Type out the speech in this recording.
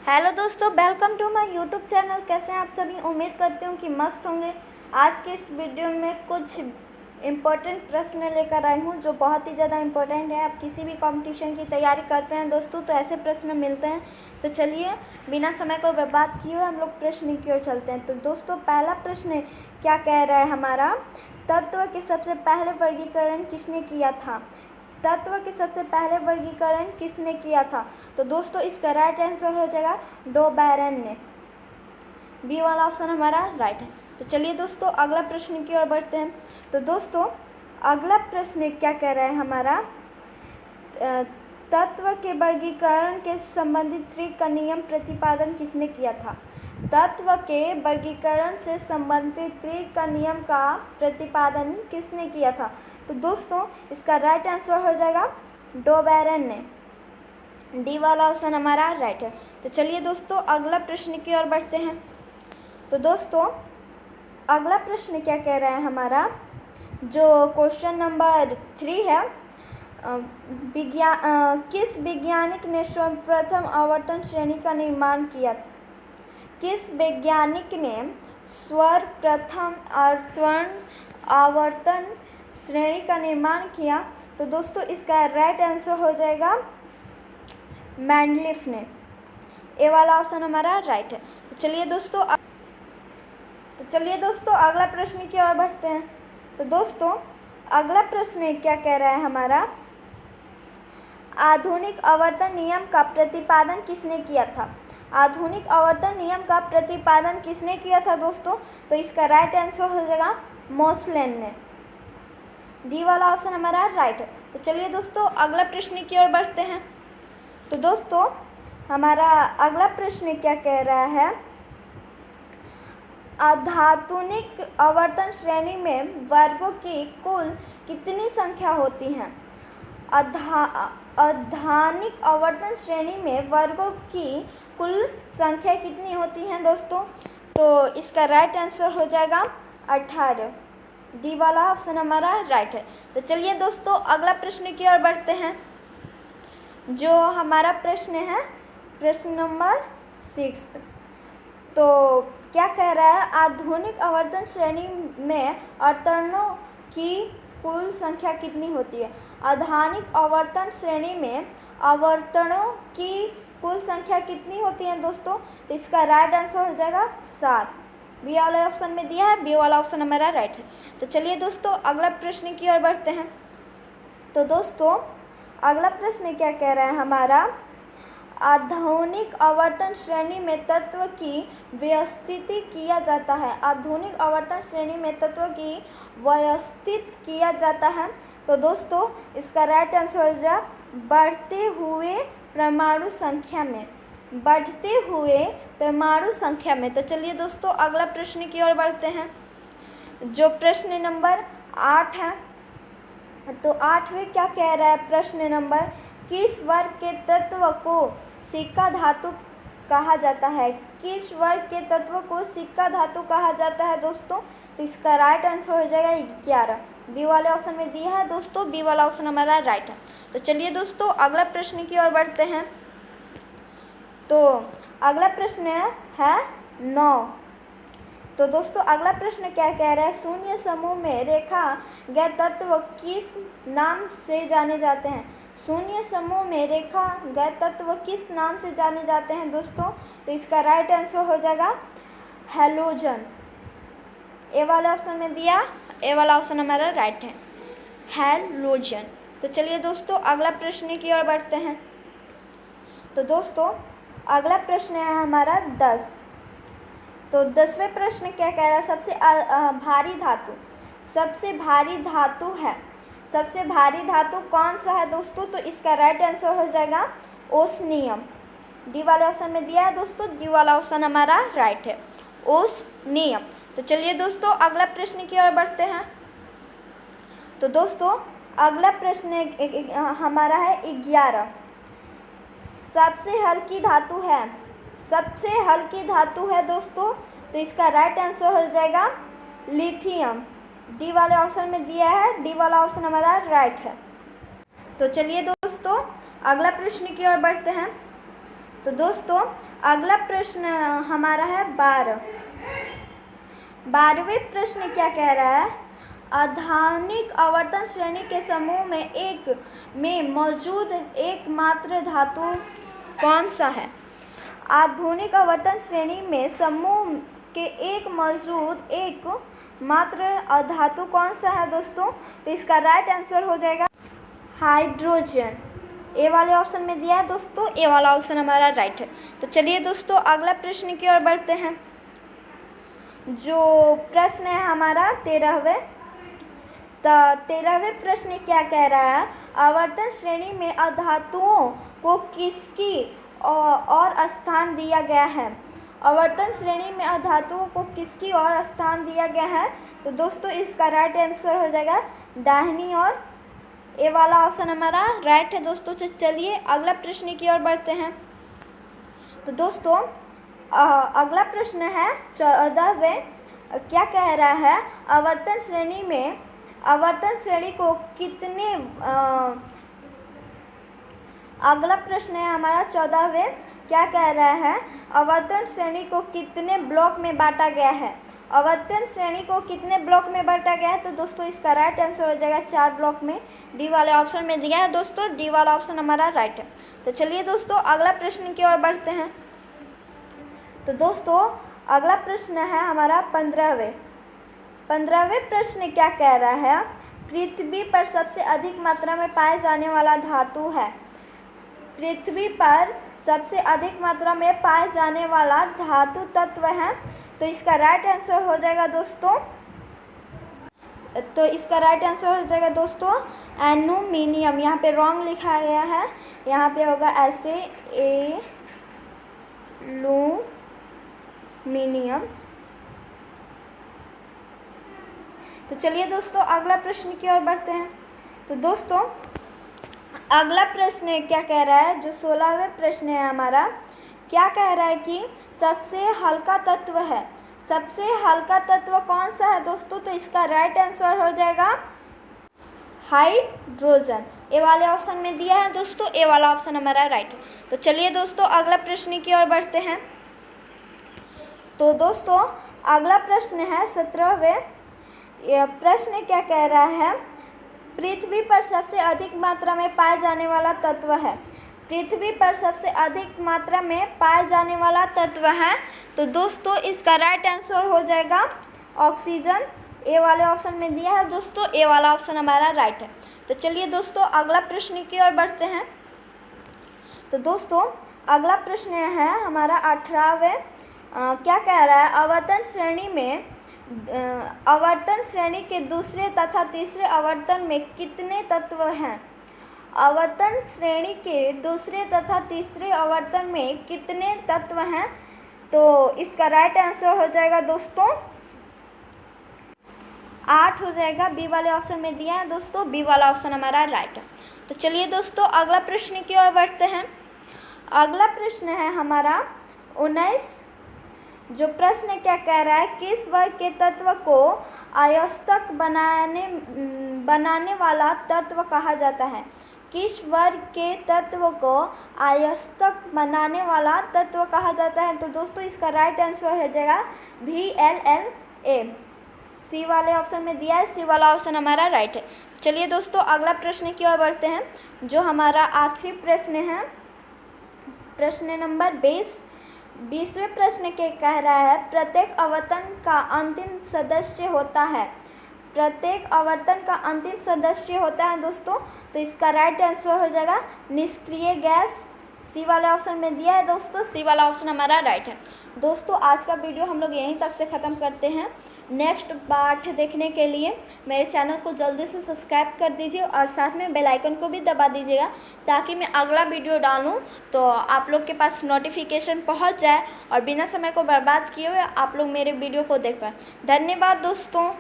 Hello दोस्तों, welcome to my YouTube channel. कैसे हैं आप सभी? उम्मीद करती हूँ कि मस्त होंगे। आज के इस वीडियो में कुछ इम्पोर्टेंट प्रश्न लेकर आई हूँ जो बहुत ही ज़्यादा इम्पोर्टेंट है। आप किसी भी कंपटीशन की तैयारी करते हैं दोस्तों तो ऐसे प्रश्न मिलते हैं। तो चलिए बिना समय को बर्बाद किए हुए हम लोग प्रश्न की ओर चलते हैं। तो दोस्तों पहला प्रश्न क्या कह रहा है हमारा, तत्व के सबसे पहले वर्गीकरण किसने किया था? तत्व के सबसे पहले वर्गीकरण किसने किया था? तो दोस्तों इसका राइट आंसर हो जाएगा डो बैरन ने। बी वाला ऑप्शन हमारा राइट है। तो चलिए दोस्तों अगला प्रश्न की ओर बढ़ते हैं। तो दोस्तों अगला प्रश्न क्या कह रहा है हमारा, तत्व के वर्गीकरण के संबंधित ट्रिक का नियम प्रतिपादन किसने किया था? तत्व के वर्गीकरण से संबंधित ट्रिक का नियम का प्रतिपादन किसने किया था? तो दोस्तों इसका राइट आंसर हो जाएगा डो बैरन ने। डी वाला ऑप्शन हमारा राइट है। तो चलिए दोस्तों अगला प्रश्न की ओर बढ़ते हैं। तो दोस्तों अगला प्रश्न क्या कह रहा है हमारा, जो क्वेश्चन नंबर 3 है, किस वैज्ञानिक ने सर्वप्रथम आवर्तन श्रेणी का निर्माण किया? किस वैज्ञानिक ने सर्वप्रथम आवर्तन श्रेणी का निर्माण किया? तो दोस्तों इसका राइट आंसर हो जाएगा मेंडलीफ ने। ए वाला ऑप्शन हमारा राइट है। तो चलिए दोस्तों अगला प्रश्न की ओर बढ़ते हैं। तो दोस्तों अगला प्रश्न क्या कह रहा है हमारा, आधुनिक आवर्तन नियम का प्रतिपादन किसने किया था? आधुनिक आवर्तन नियम का प्रतिपादन किसने किया था दोस्तों? तो इसका राइट आंसर हो जाएगा मोसलेन ने। डी वाला ऑप्शन हमारा राइट है। तो चलिए दोस्तों अगला प्रश्न की ओर बढ़ते हैं। तो दोस्तों हमारा अगला प्रश्न क्या कह रहा है, आधातुनिक आवर्तन श्रेणी में वर्गों की कुल कितनी संख्या होती है? आधानिक आवर्तन श्रेणी में वर्गों की कुल संख्या कितनी होती है दोस्तों? तो इसका राइट आंसर हो जाएगा 18। डी वाला ऑप्शन हमारा राइट है। तो चलिए दोस्तों अगला प्रश्न की ओर बढ़ते हैं। जो हमारा प्रश्न है प्रश्न नंबर 6। तो क्या कह रहा है, आधुनिक आवर्तन श्रेणी में अवतरणों की कुल संख्या कितनी होती है? आधानिक आवर्तन श्रेणी में आवर्तनों की कुल संख्या कितनी होती है दोस्तों? तो इसका राइट आंसर हो जाएगा 7। बी वाला ऑप्शन में दिया है, बी वाला ऑप्शन हमारा राइट है। तो चलिए दोस्तों अगला प्रश्न की ओर बढ़ते हैं। तो दोस्तों अगला प्रश्न क्या कह रहा है हमारा, आधुनिक आवर्तन श्रेणी में तत्व की व्यवस्थित किया जाता है। आधुनिक आवर्तन श्रेणी में तत्व की व्यवस्थित किया जाता है। तो दोस्तों इसका राइट आंसर हो जाएगा बढ़ते हुए परमाणु संख्या में। बढ़ते हुए परमाणु संख्या में। तो चलिए दोस्तों अगला प्रश्न की ओर बढ़ते हैं, जो प्रश्न नंबर 8 है। तो 8वें क्या कह रहा है प्रश्न नंबर, किस वर्ग के तत्व को सिक्का धातु कहा जाता है? किस वर्ग के तत्व को सिक्का धातु कहा जाता है दोस्तों? तो इसका राइट आंसर हो जाएगा 11। बी वाले ऑप्शन में दिया है दोस्तों, बी वाला ऑप्शन हमारा राइट है। तो चलिए दोस्तों अगला प्रश्न की ओर बढ़ते हैं। तो अगला प्रश्न है 9। तो दोस्तों अगला प्रश्न क्या कह रहा है, शून्य समूह में रेखा गए तत्व किस नाम से जाने जाते हैं? शून्य समूह में रेखा गए तत्व किस नाम से जाने जाते हैं दोस्तों? तो इसका राइट आंसर हो जाएगा हैलोजन। ए वाला ऑप्शन में दिया, ए वाला ऑप्शन हमारा राइट है, हैलोजन। तो चलिए दोस्तों अगला प्रश्न की ओर बढ़ते हैं। तो दोस्तों अगला प्रश्न है हमारा 10। तो 10वें प्रश्न क्या कह रहा है, सबसे भारी धातु, सबसे भारी धातु है, सबसे भारी धातु कौन सा है दोस्तों? तो इसका राइट आंसर हो जाएगा ओस्मियम। डी वाले ऑप्शन में दिया है दोस्तों, डी वाला ऑप्शन हमारा राइट है, ओस्मियम। तो चलिए दोस्तों अगला प्रश्न की ओर बढ़ते हैं। तो दोस्तों अगला प्रश्न हमारा है 11। सबसे हल्की धातु है, सबसे हल्की धातु है दोस्तों। तो इसका राइट आंसर हो जाएगा लिथियम। डी वाले ऑप्शन में दिया है, डी वाला ऑप्शन हमारा राइट है। तो चलिए दोस्तों अगला प्रश्न की ओर बढ़ते हैं। तो दोस्तों अगला प्रश्न हमारा है 12वें प्रश्न क्या कह रहा है? आधानिक आवर्तन श्रेणी के समूह में मौजूद एकमात्र धातु कौन सा है? आधुनिक आवर्तन श्रेणी में समूह के मौजूद एकमात्र धातु कौन सा है दोस्तों? तो इसका राइट आंसर हो जाएगा हाइड्रोजन। ए वाले ऑप्शन में दिया है दोस्तों, ए वाला ऑप्शन हमारा राइट है। तो चलिए दोस्तों अगला प्रश्न की ओर बढ़ते हैं। जो प्रश्न है हमारा 13वें, तो 13वें प्रश्न क्या कह रहा है? आवर्तन श्रेणी में अधातुओं को किसकी और स्थान दिया गया है? आवर्तन श्रेणी में अधातुओं को किसकी और स्थान दिया गया है? तो दोस्तों इसका राइट आंसर हो जाएगा दाहिनी ओर। ए वाला ऑप्शन हमारा राइट है दोस्तों। चलिए अगला प्रश्न की ओर बढ़ते हैं। तो दोस्तों अगला प्रश्न है 14वें, क्या कह रहा है? आवर्तन श्रेणी को कितने अगला प्रश्न है हमारा 14वें, क्या कह रहा है? आवर्तन श्रेणी को कितने ब्लॉक में बांटा गया है? आवर्तन श्रेणी को कितने ब्लॉक में बांटा गया है? तो दोस्तों इसका राइट आंसर हो जाएगा 4 ब्लॉक में। डी वाले ऑप्शन में दिया है दोस्तों, डी वाला ऑप्शन हमारा राइट है। तो चलिए दोस्तों अगला प्रश्न की ओर बढ़ते हैं। तो दोस्तों अगला प्रश्न है हमारा 15वें प्रश्न क्या कह रहा है? पृथ्वी पर सबसे अधिक मात्रा में पाए जाने वाला धातु है। पृथ्वी पर सबसे अधिक मात्रा में पाए जाने वाला धातु तत्व है। तो इसका राइट आंसर हो जाएगा दोस्तों, एल्यूमिनियम। यहाँ पे रॉन्ग लिखा गया है, यहाँ पे होगा ऐसे एल्यूमिनियम। तो चलिए दोस्तों अगला प्रश्न की ओर बढ़ते हैं। तो दोस्तों अगला प्रश्न क्या कह रहा है? जो 16वें प्रश्न है हमारा, क्या कह रहा है कि सबसे हल्का तत्व है। सबसे हल्का तत्व कौन सा है दोस्तों? तो इसका राइट आंसर हो जाएगा हाइड्रोजन। ए वाले ऑप्शन में दिया है दोस्तों, ए वाला ऑप्शन हमारा राइट है। तो चलिए दोस्तों अगला प्रश्न की ओर बढ़ते हैं। तो दोस्तों अगला प्रश्न है 17वें। प्रश्न क्या कह रहा है? पृथ्वी पर सबसे अधिक मात्रा में पाए जाने वाला तत्व है। पृथ्वी पर सबसे अधिक मात्रा में पाए जाने वाला तत्व है। तो दोस्तों इसका राइट आंसर हो जाएगा ऑक्सीजन। ए वाले ऑप्शन में दिया है दोस्तों, ए वाला ऑप्शन हमारा राइट है। तो चलिए दोस्तों अगला प्रश्न की ओर बढ़ते हैं। तो दोस्तों अगला प्रश्न है हमारा 18वें। क्या कह रहा है? आवर्तन श्रेणी के दूसरे तथा तीसरे आवर्तन में कितने तत्व हैं? आवर्तन श्रेणी के दूसरे तथा तीसरे आवर्तन में कितने तत्व हैं? तो इसका राइट आंसर हो जाएगा दोस्तों 8 हो जाएगा। बी वाले ऑप्शन में दिया है दोस्तों, बी वाला ऑप्शन हमारा राइट है। तो चलिए दोस्तों अगला प्रश्न की ओर बढ़ते हैं। अगला प्रश्न है हमारा 19। जो प्रश्न क्या कह रहा है? किस वर्ग के तत्व को अयस्क बनाने वाला तत्व कहा जाता है? किस वर्ग के तत्व को अयस्क बनाने वाला तत्व कहा जाता है? तो दोस्तों इसका राइट आंसर हो जाएगा VLLA। सी वाले ऑप्शन में दिया है, सी वाला ऑप्शन हमारा राइट है। चलिए दोस्तों अगला प्रश्न की ओर बढ़ते हैं। जो हमारा आखिरी प्रश्न है, प्रश्न नंबर 20। 20वें प्रश्न के कह रहा है? प्रत्येक आवर्तन का अंतिम सदस्य होता है। प्रत्येक आवर्तन का अंतिम सदस्य होता है दोस्तों। तो इसका राइट आंसर हो जाएगा निष्क्रिय गैस। सी वाले ऑप्शन में दिया है दोस्तों, सी वाला ऑप्शन हमारा राइट है। दोस्तों आज का वीडियो हम लोग यहीं तक से ख़त्म करते हैं। नेक्स्ट पार्ट देखने के लिए मेरे चैनल को जल्दी से सब्सक्राइब कर दीजिए और साथ में बेल आइकन को भी दबा दीजिएगा, ताकि मैं अगला वीडियो डालूं तो आप लोग के पास नोटिफिकेशन पहुंच जाए और बिना समय को बर्बाद किए हुए आप लोग मेरे वीडियो को देख पाएँ। धन्यवाद दोस्तों।